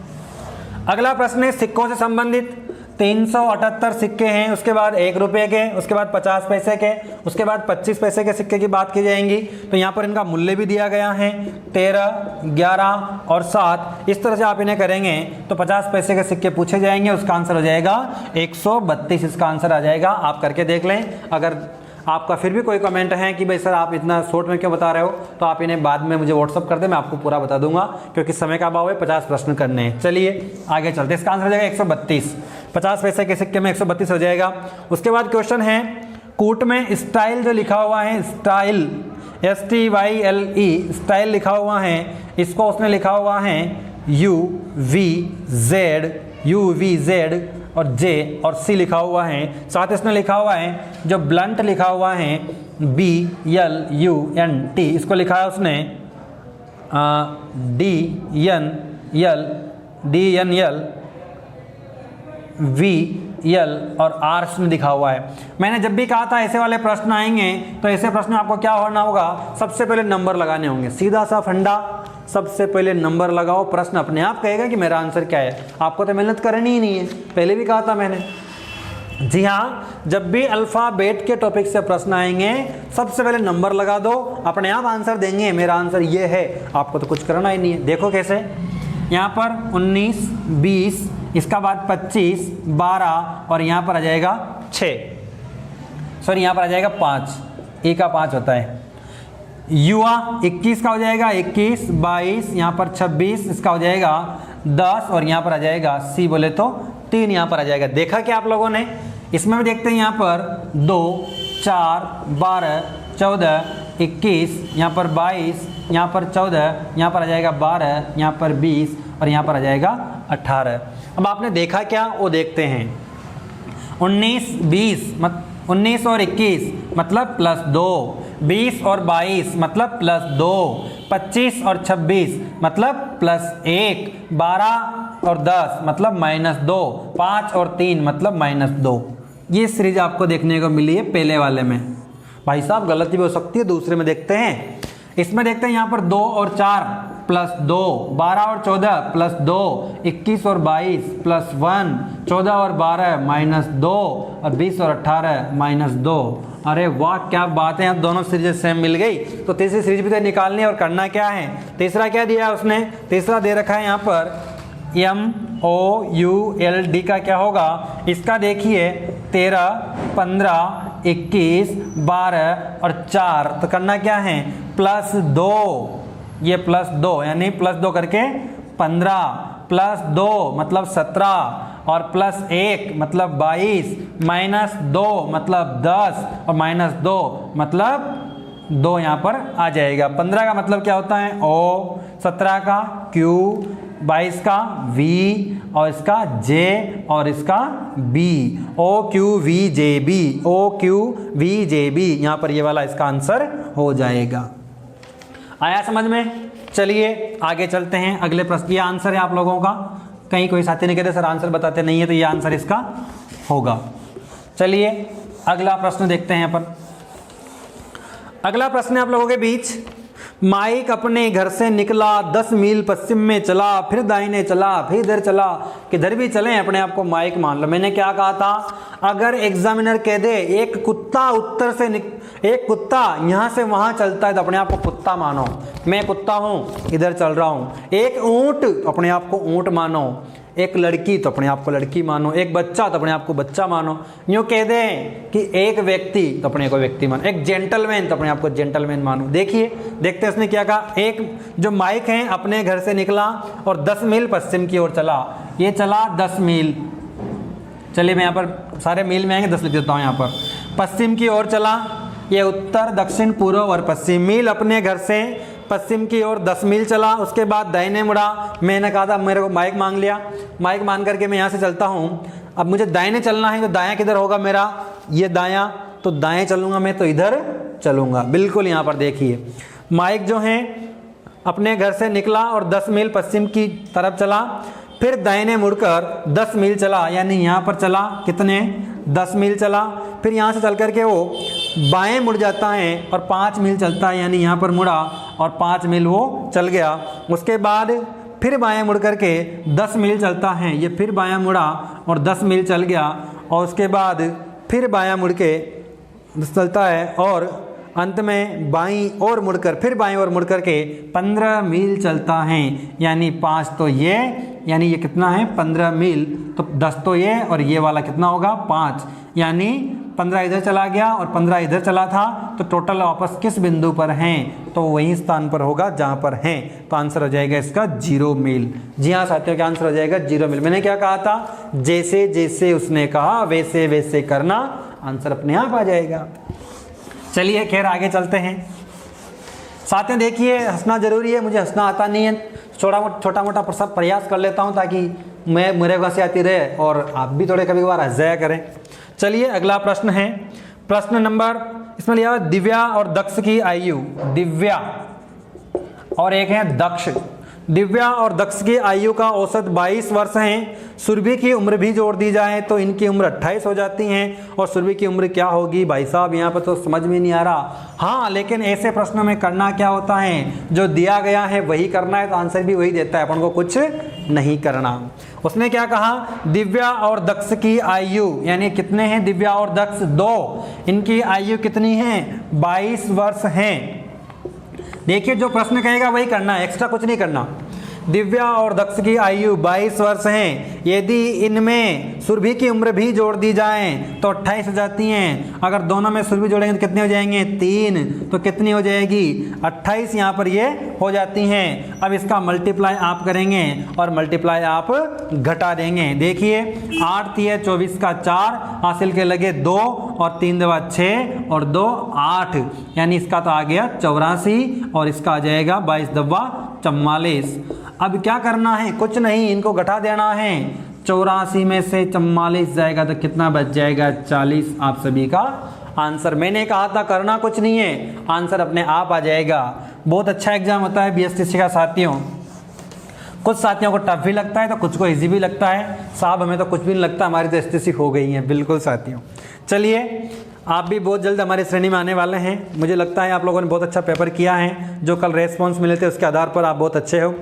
अगला प्रश्न है सिक्कों से संबंधित। 378 सिक्के हैं, उसके बाद 1 रुपये के, उसके बाद 50 पैसे के, उसके बाद 25 पैसे के सिक्के की बात की जाएंगी। तो यहाँ पर इनका मूल्य भी दिया गया है 13, 11 और 7। इस तरह से आप इन्हें करेंगे तो 50 पैसे के सिक्के पूछे जाएंगे, उसका आंसर हो जाएगा 132 इसका आंसर आ जाएगा। आप करके देख लें। अगर आपका फिर भी कोई कमेंट है कि भाई सर आप इतना शॉर्ट में क्यों बता रहे हो, तो आप इन्हें बाद में मुझे व्हाट्सअप कर दें, मैं आपको पूरा बता दूंगा क्योंकि समय का अभाव है, 50 प्रश्न करने हैं। चलिए आगे चलते हैं। इसका आंसर हो जाएगा 132। 50 पैसे के सिक्के में 132 हो जाएगा। उसके बाद क्वेश्चन है कूट में स्टाइल जो लिखा हुआ है, स्टाइल STYLE स्टाइल लिखा हुआ है, इसको उसने लिखा हुआ है UVZ और J और C लिखा हुआ है। साथ इसने लिखा हुआ है जो ब्लंट लिखा हुआ है BLUNT, इसको लिखा है उसने DNL VL और R में लिखा हुआ है। मैंने जब भी कहा था ऐसे वाले प्रश्न आएंगे तो ऐसे प्रश्न आपको क्या होना होगा, सबसे पहले नंबर लगाने होंगे। सीधा सा फंडा, सबसे पहले नंबर लगाओ, प्रश्न अपने आप कहेगा कि मेरा आंसर क्या है। आपको तो मेहनत करनी ही नहीं है, पहले भी कहा था मैंने। जी हाँ, जब भी अल्फ़ाबेट के टॉपिक से प्रश्न आएंगे सबसे पहले नंबर लगा दो, अपने आप आंसर देंगे मेरा आंसर ये है, आपको तो कुछ करना ही नहीं है। देखो कैसे, यहाँ पर 19, 20, इसका बाद 25, 12 और यहाँ पर आ जाएगा 6, सॉरी यहाँ पर आ जाएगा 5, ए का 5 होता है। युवा 21 का हो जाएगा 21, 22, यहाँ पर 26, इसका हो जाएगा 10 और यहाँ पर आ जाएगा सी बोले तो 3 यहाँ पर आ जाएगा। देखा क्या आप लोगों ने? इसमें भी देखते हैं यहाँ पर 2, 4, 12, 14, 21, यहाँ पर 22, यहाँ पर 14, यहाँ पर आ जाएगा 12, यहाँ पर 20 और यहाँ पर आ जाएगा 18। अब आपने देखा क्या, वो देखते हैं। 19 और 21 मतलब +2, 20 और 22 मतलब +2, 25 और 26 मतलब +1, 12 और 10 मतलब -2, 5 और 3 मतलब -2। ये सीरीज आपको देखने को मिली है पहले वाले में। भाई साहब गलती भी हो सकती है, दूसरे में देखते हैं। इसमें देखते हैं यहाँ पर 2 और 4 +2, 12 और 14 +2, 21 और 22 +1, 14 और 12 -2 और 20 और 18 -2। अरे वाह क्या बात है, यहाँ दोनों सीरीज सेम मिल गई। तो तीसरी सीरीज भी तो निकालनी है और करना क्या है। तीसरा क्या दिया है उसने, तीसरा दे रखा है यहाँ पर MOULD का क्या होगा, इसका देखिए 13, 15, 21, 12 और 4। तो करना क्या है, +2, ये +2 यानी +2 करके 15, +2 मतलब 17 और +1 मतलब 22, -2 मतलब 10 और -2 मतलब 2 यहाँ पर आ जाएगा। 15 का मतलब क्या होता है O, 17 का Q, 22 का V और इसका J और इसका B, OQVJB, OQVJB। यहाँ पर ये वाला इसका आंसर हो जाएगा। आया समझ में। चलिए आगे चलते हैं अगले प्रश्न। ये आंसर है आप लोगों का। कहीं कोई साथी नहीं कहते सर आंसर बताते नहीं है, तो ये आंसर इसका होगा। चलिए अगला प्रश्न देखते हैं अपन। अगला प्रश्न है आप लोगों के बीच। माइक अपने घर से निकला, 10 मील पश्चिम में चला, फिर दाहिने चला, फिर इधर चला। किधर भी चले अपने आप को माइक मान लो। मैंने क्या कहा था, अगर एग्जामिनर कह दे एक कुत्ता उत्तर से एक कुत्ता यहाँ से वहाँ चलता है तो अपने आप को कुत्ता मानो, मैं कुत्ता हूँ इधर चल रहा हूँ। एक ऊँट अपने आप को ऊँट मानो, एक लड़की तो अपने आप को लड़की मानो, एक बच्चा तो अपने आप को बच्चा मानो। यूँ कह दें कि एक व्यक्ति तो अपने को व्यक्ति मानो, एक जेंटलमैन तो अपने आप को जेंटलमैन मानो। देखिए देखते हैं उसने क्या कहा। एक जो माइक है अपने घर से निकला और 10 मील पश्चिम की ओर चला। ये चला 10 मील। चलिए मैं यहाँ पर सारे मील में आएंगे 10 लिख देता हूँ। यहाँ पर पश्चिम की ओर चला, ये उत्तर दक्षिण पूर्व और पश्चिम। मील अपने घर से पश्चिम की ओर 10 मील चला, उसके बाद दाहिने मुड़ा। मैंने कहा था मेरे को माइक मांग लिया, माइक मान करके मैं यहाँ से चलता हूँ। अब मुझे दाहिने चलना है तो दायां किधर होगा मेरा, ये दायां, तो दाएं चलूँगा मैं तो इधर चलूँगा। बिल्कुल यहाँ पर देखिए माइक जो है अपने घर से निकला और 10 मील पश्चिम की तरफ चला, फिर दाहिने मुड़कर 10 मील चला, यानी यहाँ पर चला कितने 10 मील चला। फिर यहाँ से चल करके वो बाएं मुड़ जाता है और 5 मील चलता है, यानी यहाँ पर मुड़ा और 5 मील वो चल गया। उसके बाद फिर बाएं मुड़ करके 10 मील चलता है, ये फिर बायां मुड़ा और 10 मील चल गया। और उसके बाद फिर बायां मुड़ के चलता है और अंत में बाईं ओर मुड़कर फिर बाईं ओर मुड़ करके 15 मील चलता है, यानी 5 तो ये, यानी ये कितना है 15 मील, तो 10 तो ये और ये वाला कितना होगा 5, यानी 15 इधर चला गया और 15 इधर चला था, तो टोटल वापस किस बिंदु पर हैं, तो वही स्थान पर होगा जहाँ पर हैं। तो आंसर हो जाएगा इसका 0 मील। जी हाँ साथियों, क्या आंसर हो जाएगा 0 मील। मैंने क्या कहा था, जैसे जैसे उसने कहा वैसे वैसे करना, आंसर अपने आप आ जाएगा। चलिए खैर आगे चलते हैं। साथियों देखिए हंसना जरूरी है, मुझे हंसना आता नहीं है, छोटा मोटा प्रयास कर लेता हूँ ताकि मैं मेरे को हंसी आती रहे और आप भी थोड़े कभी कभार हंस जाया करें। चलिए अगला प्रश्न है, प्रश्न नंबर इसमें लिया दिव्या और दक्ष की आयु। दिव्या और एक है दक्ष। दिव्या और दक्ष की आयु का औसत 22 वर्ष है। सुरभि की उम्र भी जोड़ दी जाए तो इनकी उम्र 28 हो जाती है। और सुरभि की उम्र क्या होगी भाई साहब, यहाँ पर तो समझ में नहीं आ रहा। हाँ लेकिन ऐसे प्रश्नों में करना क्या होता है, जो दिया गया है वही करना है, तो आंसर भी वही देता है, अपन को कुछ नहीं करना। उसने क्या कहा, दिव्या और दक्ष की आयु, यानी कितने हैं दिव्या और दक्ष, 2, इनकी आयु कितनी है 22 वर्ष है। देखिए जो प्रश्न कहेगा वही करना है, एक्स्ट्रा कुछ नहीं करना। दिव्या और दक्ष की आयु 22 वर्ष है। यदि इनमें सुरभि की उम्र भी जोड़ दी जाए तो 28 हो जाती हैं। अगर दोनों में सुरभि जोड़ेंगे तो कितने हो जाएंगे 3, तो कितनी हो जाएगी 28 यहाँ पर ये हो जाती हैं। अब इसका मल्टीप्लाई आप करेंगे और मल्टीप्लाई आप घटा देंगे। देखिए 8 3 24 का 4 हासिल के लगे 2 और 3 2 6 और 2 8, यानी इसका तो आ गया 84 और इसका आ जाएगा 22 2 44। अब क्या करना है, कुछ नहीं, इनको घटा देना है। 84 में से 44 जाएगा तो कितना बच जाएगा 40। आप सभी का आंसर, मैंने कहा था करना कुछ नहीं है, आंसर अपने आप आ जाएगा। बहुत अच्छा एग्जाम होता है बीएसटीसी का साथियों। कुछ साथियों को टफ भी लगता है तो कुछ को इजी भी लगता है। साहब हमें तो कुछ भी नहीं लगता, हमारी तो एसटीसी हो गई है। बिल्कुल साथियों, चलिए आप भी बहुत जल्द हमारी श्रेणी में आने वाले हैं। मुझे लगता है आप लोगों ने बहुत अच्छा पेपर किया है, जो कल रेस्पॉन्स मिले थे उसके आधार पर आप बहुत अच्छे हो।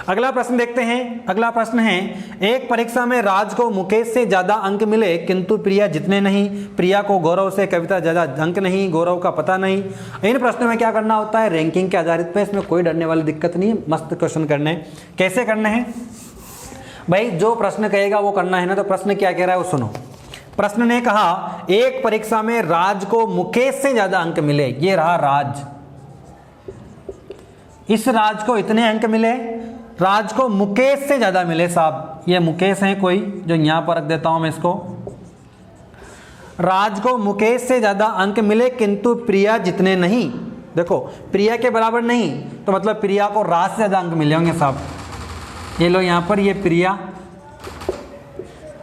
अगला प्रश्न देखते हैं। अगला प्रश्न है, एक परीक्षा में राज को मुकेश से ज़्यादा अंक मिले किंतु प्रिया जितने नहीं। प्रिया को गौरव से कविता ज़्यादा अंक नहीं, गौरव का पता नहीं। इन प्रश्नों में क्या करना होता है, रैंकिंग के आधारित पर। इसमें कोई डरने वाली दिक्कत नहीं है, मस्त क्वेश्चन करने। कैसे करने हैं भाई, जो प्रश्न कहेगा वो करना है ना। तो प्रश्न क्या कह रहा है वो सुनो। प्रश्न ने कहा एक परीक्षा में राज को मुकेश से ज्यादा अंक मिले। ये रहा राज, इस राज को इतने अंक मिले, राज को मुकेश से ज्यादा मिले। साहब ये मुकेश है कोई, जो यहां पर रख देता हूं मैं इसको। राज को मुकेश से ज्यादा अंक मिले किंतु प्रिया जितने नहीं। देखो प्रिया के बराबर नहीं, तो मतलब प्रिया को राज से ज्यादा अंक मिले होंगे साहब। ये लो यहां पर, ये प्रिया,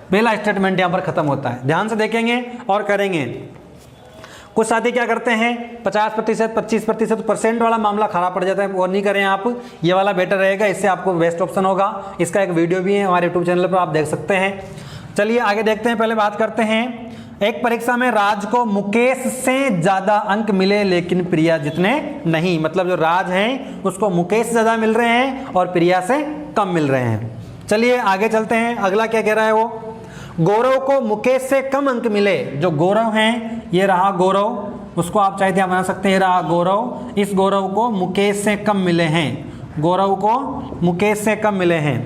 पहला स्टेटमेंट यहां पर खत्म होता है। ध्यान से देखेंगे और करेंगे। कुछ साथी क्या करते हैं 50%, 25% परसेंट वाला मामला खराब पड़ जाता है, वो नहीं करें आप। ये वाला बेटर रहेगा, इससे आपको बेस्ट ऑप्शन होगा। इसका एक वीडियो भी है हमारे यूट्यूब चैनल पर, आप देख सकते हैं। चलिए आगे देखते हैं। पहले बात करते हैं, एक परीक्षा में राज को मुकेश से ज्यादा अंक मिले लेकिन प्रिया जितने नहीं। मतलब जो राज हैं उसको मुकेश से ज्यादा मिल रहे हैं और प्रिया से कम मिल रहे हैं। चलिए आगे चलते हैं। अगला क्या कह रहा है वो, गौरव को मुकेश से कम अंक मिले। जो गौरव हैं, ये रहा गौरव, उसको आप चाहे तो बना सकते हैं, ये रहा गौरव। इस गौरव को मुकेश से कम मिले हैं, गौरव को मुकेश से कम मिले हैं।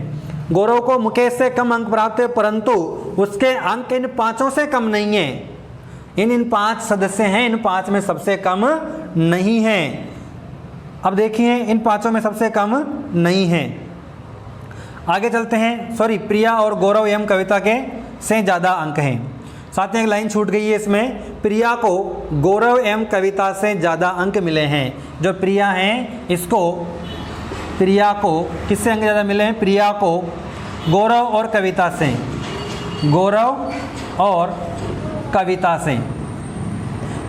गौरव को मुकेश से कम अंक प्राप्त है, परंतु उसके अंक इन पांचों से कम नहीं है। इन 5 सदस्य हैं, इन 5 में सबसे कम नहीं है। अब देखिए इन 5 में सबसे कम नहीं है। आगे चलते हैं। सॉरी, प्रिया और गौरव एवं कविता के से ज़्यादा अंक हैं। साथ में एक लाइन छूट गई है इसमें, प्रिया को गौरव एवं कविता से ज़्यादा अंक मिले हैं। जो प्रिया हैं इसको, प्रिया को किससे अंक ज़्यादा मिले हैं, प्रिया को गौरव और कविता से, गौरव और कविता से।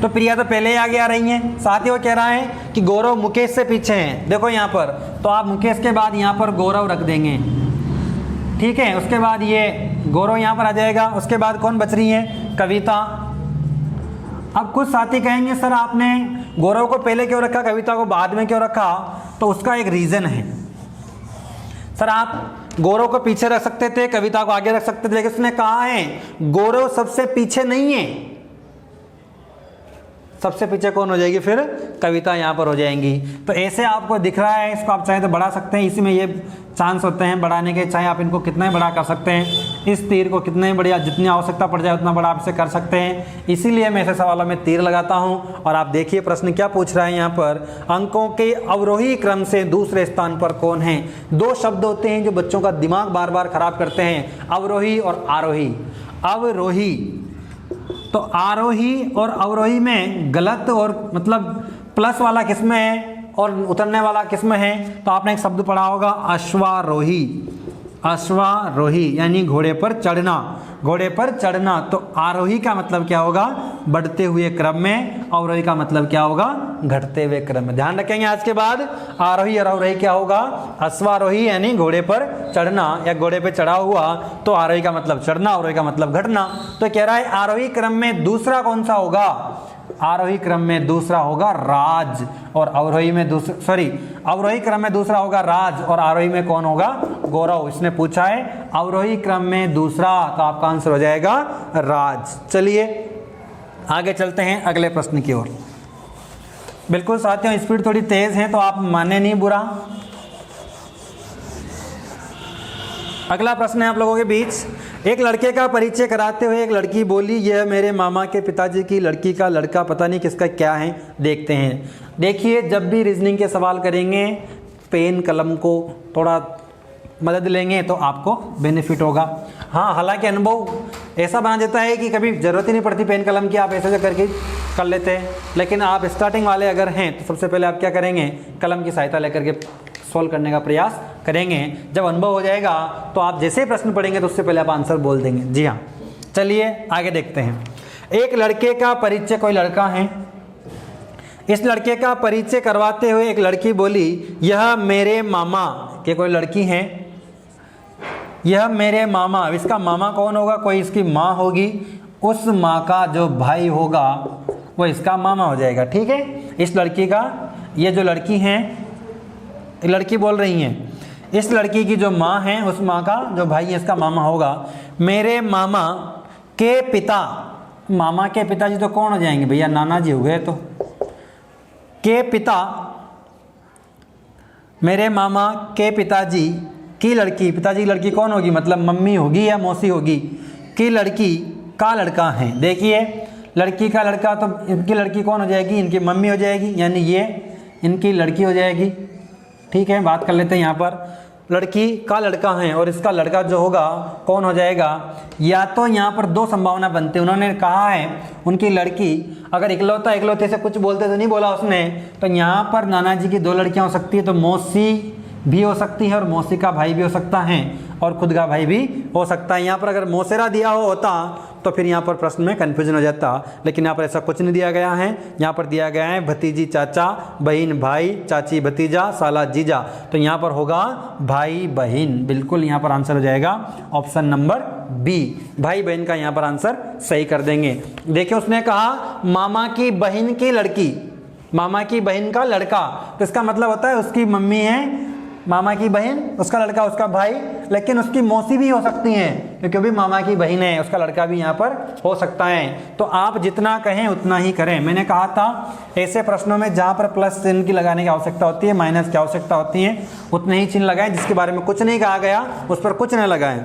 तो प्रिया तो पहले ही आगे आ रही हैं। साथ ही वो कह रहा है कि गौरव मुकेश से पीछे हैं। देखो यहाँ पर, तो आप मुकेश के बाद यहाँ पर गौरव रख देंगे, ठीक है। उसके बाद ये गौरव यहाँ पर आ जाएगा। उसके बाद कौन बच रही है, कविता। अब कुछ साथी कहेंगे सर आपने गौरव को पहले क्यों रखा, कविता को बाद में क्यों रखा। तो उसका एक रीज़न है सर, आप गौरव को पीछे रख सकते थे, कविता को आगे रख सकते थे, लेकिन उसने कहा है गौरव सबसे पीछे नहीं है। सबसे पीछे कौन हो जाएगी फिर, कविता यहाँ पर हो जाएंगी। तो ऐसे आपको दिख रहा है, इसको आप चाहे तो बढ़ा सकते हैं। इसी में ये चांस होते हैं बढ़ाने के, चाहे आप इनको कितना ही बड़ा कर सकते हैं। इस तीर को कितना ही बढ़िया, जितनी आवश्यकता पड़ जाए उतना बड़ा आप इसे कर सकते हैं। इसीलिए मैं ऐसे सवालों में तीर लगाता हूँ। और आप देखिए प्रश्न क्या पूछ रहा है यहाँ पर, अंकों के अवरोही क्रम से दूसरे स्थान पर कौन है। 2 शब्द होते हैं जो बच्चों का दिमाग बार बार खराब करते हैं, अवरोही और आरोही। अवरोही, तो आरोही और अवरोही में गलत और मतलब प्लस वाला किसमें है और उतरने वाला किसमें है। तो आपने एक शब्द पढ़ा होगा अश्वारोही। अश्वारोही यानी घोड़े पर चढ़ना, घोड़े पर चढ़ना। तो आरोही का मतलब क्या होगा, बढ़ते हुए क्रम में। अवरोही का मतलब क्या होगा, घटते हुए क्रम में। ध्यान रखेंगे आज के बाद आरोही और अवरोही क्या होगा, अश्वारोही यानी घोड़े पर चढ़ना या घोड़े पर चढ़ा हुआ। तो आरोही का मतलब चढ़ना, अवरोही का मतलब घटना। तो कह रहा है आरोही क्रम में दूसरा कौन सा होगा, आरोही क्रम में दूसरा होगा राज और अवरोही में दूसरा, सॉरी अवरोही क्रम में दूसरा होगा राज और आरोही में कौन होगा, गौरव। इसने पूछा है अवरोही क्रम में दूसरा, तो आपका आंसर हो जाएगा राज। चलिए आगे चलते हैं अगले प्रश्न की ओर। बिल्कुल साथियों, स्पीड थोड़ी तेज है तो आप माने नहीं बुरा। अगला प्रश्न है आप लोगों के बीच। एक लड़के का परिचय कराते हुए एक लड़की बोली, यह मेरे मामा के पिताजी की लड़की का लड़का, पता नहीं किसका क्या है, देखते हैं। देखिए, जब भी रीजनिंग के सवाल करेंगे पेन कलम को थोड़ा मदद लेंगे तो आपको बेनिफिट होगा। हाँ, हालांकि अनुभव ऐसा बना देता है कि कभी ज़रूरत ही नहीं पड़ती पेन कलम की, आप ऐसे करके कर लेते हैं। लेकिन आप स्टार्टिंग वाले अगर हैं तो सबसे पहले आप क्या करेंगे, कलम की सहायता लेकर के सॉल्व करने का प्रयास करेंगे। जब अनुभव हो जाएगा तो आप जैसे ही प्रश्न पढ़ेंगे तो उससे पहले आप आंसर बोल देंगे। जी हाँ, चलिए आगे देखते हैं। एक लड़के का परिचय, कोई लड़का है, इस लड़के का परिचय करवाते हुए एक लड़की बोली, यह मेरे मामा के, कोई लड़की है, यह मेरे मामा। इसका मामा कौन होगा, कोई इसकी माँ होगी, उस माँ का जो भाई होगा वो इसका मामा हो जाएगा। ठीक है, इस लड़की का, ये जो लड़की है, लड़की बोल रही हैं, इस लड़की की जो माँ है उस माँ का जो भाई है इसका मामा होगा। मेरे मामा के पिता, मामा के पिताजी तो कौन हो जाएंगे भैया, नाना जी हो गए। तो के पिता, मेरे मामा के पिताजी की लड़की, पिताजी की लड़की कौन होगी, मतलब मम्मी होगी या मौसी होगी, की लड़की का लड़का है। देखिए, लड़की का लड़का, तो इनकी लड़की कौन हो जाएगी, इनकी मम्मी हो जाएगी, यानी ये इनकी लड़की हो जाएगी। ठीक है, बात कर लेते हैं यहाँ पर, लड़की का लड़का है और इसका लड़का जो होगा कौन हो जाएगा। या तो यहाँ पर दो संभावना बनती है, उन्होंने कहा है उनकी लड़की, अगर इकलौते से कुछ बोलते तो नहीं बोला उसने, तो यहाँ पर नाना जी की दो लड़कियाँ हो सकती है, तो मौसी भी हो सकती है और मौसी का भाई भी हो सकता है और खुद का भाई भी हो सकता है। यहाँ पर अगर मौसेरा दिया होता तो फिर यहाँ पर प्रश्न में कन्फ्यूजन हो जाता, लेकिन यहाँ पर ऐसा कुछ नहीं दिया गया है। यहाँ पर दिया गया है भतीजी चाचा, बहन भाई, चाची भतीजा, साला जीजा, तो यहाँ पर होगा भाई बहन। बिल्कुल यहाँ पर आंसर हो जाएगा ऑप्शन नंबर बी, भाई बहन का यहाँ पर आंसर सही कर देंगे। देखिए, उसने कहा मामा की बहन की लड़की, मामा की बहन का लड़का, तो इसका मतलब होता है उसकी मम्मी है मामा की बहन, उसका लड़का उसका भाई, लेकिन उसकी मौसी भी हो सकती हैं क्योंकि भी मामा की बहन है, उसका लड़का भी यहाँ पर हो सकता है। तो आप जितना कहें उतना ही करें। मैंने कहा था ऐसे प्रश्नों में जहाँ पर प्लस चिन्ह की लगाने की आवश्यकता होती है, माइनस की आवश्यकता होती है, उतने ही चिन्ह लगाएं, जिसके बारे में कुछ नहीं कहा गया उस पर कुछ न लगाएं।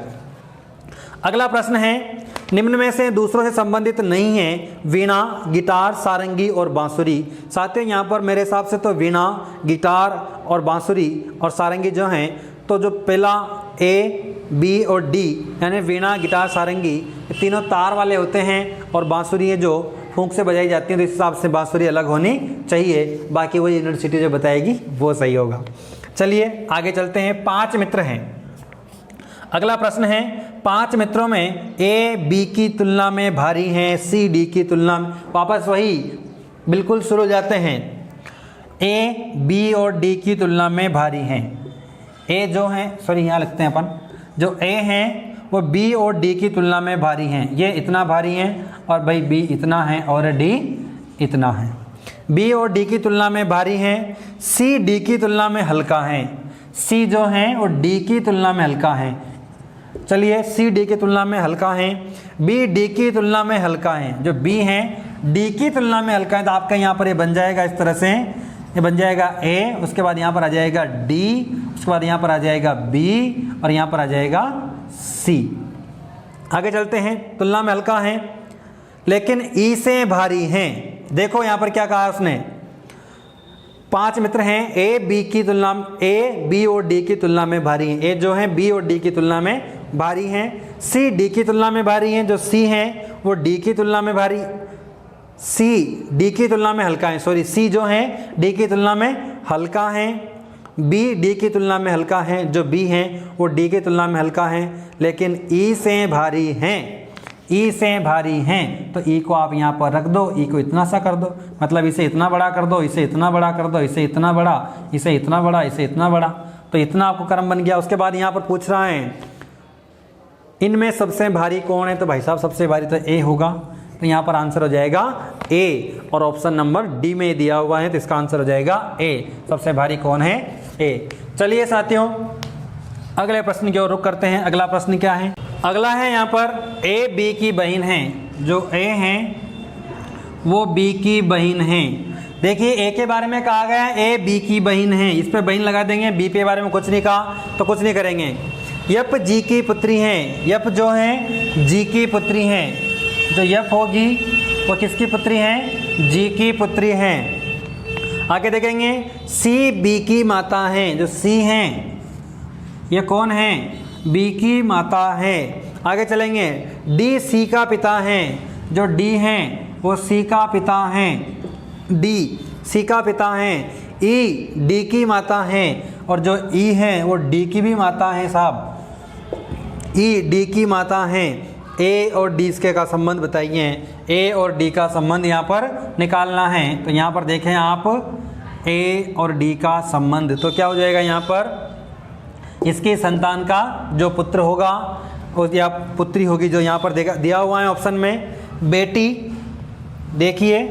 अगला प्रश्न है, निम्न में से दूसरों से संबंधित नहीं है वीणा, गिटार, सारंगी और बांसुरी। साथियों, यहाँ पर मेरे हिसाब से तो वीणा, गिटार और बांसुरी और सारंगी जो हैं, तो जो पहला ए, बी और डी, यानी वीणा, गिटार, सारंगी, ये तीनों तार वाले होते हैं और बांसुरी है जो फूंक से बजाई जाती है, तो इस हिसाब से बांसुरी अलग होनी चाहिए। बाकी वो यूनिवर्सिटी जो बताएगी वो सही होगा। चलिए आगे चलते हैं। 5 मित्र हैं। अगला प्रश्न है, 5 मित्रों में ए बी की तुलना में भारी हैं, सी डी की तुलना में, वापस वही बिल्कुल शुरू हो जाते हैं। ए बी और डी की तुलना में भारी हैं। ए जो है, सॉरी यहाँ लिखते हैं अपन, जो ए हैं वो बी और डी की तुलना में भारी हैं। ये इतना भारी हैं और भाई बी इतना है और डी इतना है। बी और डी की तुलना में भारी हैं। सी डी की तुलना में हल्का है। सी जो है वो डी की तुलना में हल्का है। चलिए, सी डी की तुलना में हल्का है, बी डी की तुलना में हल्का है। जो बी है डी की तुलना में हल्का है, तो आपका यहाँ पर ये बन जाएगा इस तरह से, ये बन जाएगा ए, उसके बाद यहाँ पर आ जाएगा डी, उसके बाद यहाँ पर आ जाएगा बी और यहाँ पर आ जाएगा सी। आगे चलते हैं। तुलना में हल्का है लेकिन ई से भारी हैं। देखो यहाँ पर क्या कहा उसने, 5 मित्र हैं, ए बी की तुलना में, ए बी और डी की तुलना में भारी हैं। ए जो है बी और डी की तुलना में भारी हैं। सी डी की तुलना में भारी हैं। जो सी हैं वो डी की तुलना में भारी, सी डी की तुलना में हल्का है, सॉरी, सी जो है डी की तुलना में हल्का है। बी डी की तुलना में हल्का है। जो बी हैं वो डी की तुलना में हल्का है, लेकिन ई से भारी हैं। ई से भारी हैं, तो ई को आप यहाँ पर रख दो, ई को इतना सा कर दो, मतलब इसे इतना बड़ा कर दो, इसे इतना बड़ा कर दो, इसे इतना बड़ा, इसे इतना बड़ा, इसे इतना बड़ा, तो इतना आपको क्रम बन गया। उसके बाद यहाँ पर पूछ रहा है इनमें सबसे भारी कौन है, तो भाई साहब सबसे भारी तो ए होगा, तो यहाँ पर आंसर हो जाएगा ए, और ऑप्शन नंबर डी में दिया हुआ है, तो इसका आंसर हो जाएगा ए। सबसे भारी कौन है, ए। चलिए साथियों, अगले प्रश्न की ओर रुख करते हैं। अगला प्रश्न क्या है, अगला है यहाँ पर ए बी की बहन है। जो ए हैं वो बी की बहन है। देखिए, ए के बारे में कहा गया है ए बी की बहन है, इस पे बहन लगा देंगे, बी पे बारे में कुछ नहीं कहा तो कुछ नहीं करेंगे। यप जी की पुत्री हैं, यप जो हैं जी की पुत्री हैं, जो यप होगी वो किसकी पुत्री हैं, जी की पुत्री हैं। आगे देखेंगे सी बी की माता हैं, जो सी हैं ये कौन हैं, बी की माता है। आगे चलेंगे डी सी का पिता हैं, जो डी हैं वो सी का पिता हैं, डी सी का पिता हैं। ई डी की माता हैं और जो ई हैं वो डी की भी माता हैं साहब, ई डी की माता हैं। ए और डी इसके का संबंध बताइए, ए और डी का संबंध यहाँ पर निकालना है। तो यहाँ पर देखें आप ए और डी का संबंध, तो क्या हो जाएगा यहाँ पर इसकी संतान का जो पुत्र होगा या पुत्री होगी, जो यहाँ पर दिया हुआ है ऑप्शन में बेटी। देखिए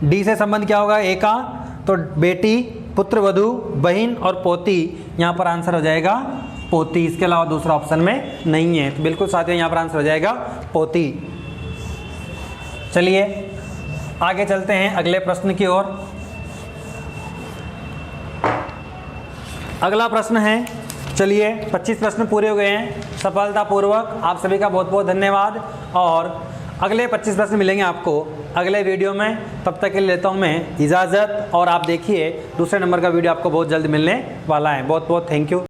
डी से संबंध क्या होगा ए का, तो बेटी, पुत्र वधू, बहन और पोती, यहाँ पर आंसर हो जाएगा पोती। इसके अलावा दूसरा ऑप्शन में नहीं है, तो बिल्कुल साथियों यहाँ पर आंसर हो जाएगा पोती। चलिए आगे चलते हैं अगले प्रश्न की ओर। अगला प्रश्न है, चलिए 25 प्रश्न पूरे हो गए हैं सफलतापूर्वक। आप सभी का बहुत बहुत धन्यवाद और अगले 25 प्रश्न मिलेंगे आपको अगले वीडियो में। तब तक के लिए लेता हूँ मैं इजाज़त और आप देखिए दूसरे नंबर का वीडियो आपको बहुत जल्द मिलने वाला है। बहुत बहुत थैंक यू।